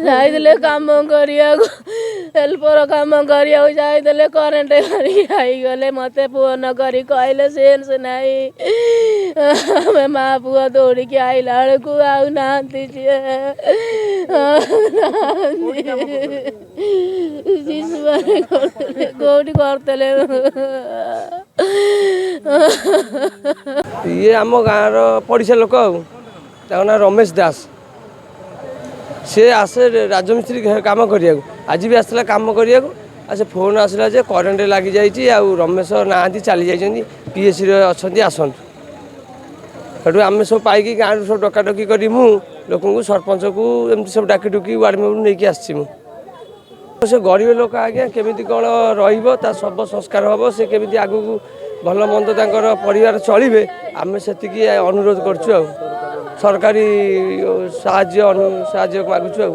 ଯାଇଥିଲେ କାମ କରିବାକୁ ହେଲ୍ପର କାମ କରିବାକୁ ଯାଇଥିଲେ କରେଣ୍ଟ କରିକି ଖାଇଗଲେ ମୋତେ ଫୋନ୍ କରି କହିଲେ ସେନ୍ସ ନାହିଁ ଆମେ ମା ପୁଅ ଦୌଡ଼ିକି ଆଇଲା ବେଳକୁ ଆଉ ନାହାନ୍ତି ସିଏ ଶିଶୁମାନେ କରୁଥିଲେ କୋଉଠି କରୁଥିଲେ ଇଏ ଆମ ଗାଁର ପଡ଼ିଶା ଲୋକ ଆଉ ତାଙ୍କ ନାଁ ରମେଶ ଦାସ ସେ ଆସେ ରାଜମିସ୍ତ୍ରୀ କାମ କରିବାକୁ ଆଜି ବି ଆସିଥିଲା କାମ କରିବାକୁ ଆଉ ସେ ଫୋନ୍ ଆସିଲା ଯେ କରେଣ୍ଟ ଲାଗିଯାଇଛି ଆଉ ରମେଶ ନାହାନ୍ତି ଚାଲି ଯାଇଛନ୍ତି ପିଏସିରେ ଅଛନ୍ତି ଆସନ୍ତୁ ସେଠୁ ଆମେ ସବୁ ପାଇକି ଗାଁରୁ ସବୁ ଡକାଡକି କରି ମୁଁ ଲୋକଙ୍କୁ ସରପଞ୍ଚକୁ ଏମିତି ସବୁ ଡାକି ଡୁକି ୱାର୍ଡ଼ ମେମ୍ବରକୁ ନେଇକି ଆସିଛି ମୁଁ ସେ ଗରିବ ଲୋକ ଆଜ୍ଞା କେମିତି କ'ଣ ରହିବ ତା ଶବ ସଂସ୍କାର ହେବ ସେ କେମିତି ଆଗକୁ ଭଲ ମନ୍ଦ ତାଙ୍କର ପରିବାର ଚଳିବେ ଆମେ ସେତିକି ଅନୁରୋଧ କରୁଛୁ ଆଉ ସରକାରୀ ସାହାଯ୍ୟ ମାଗୁଛୁ ଆଉ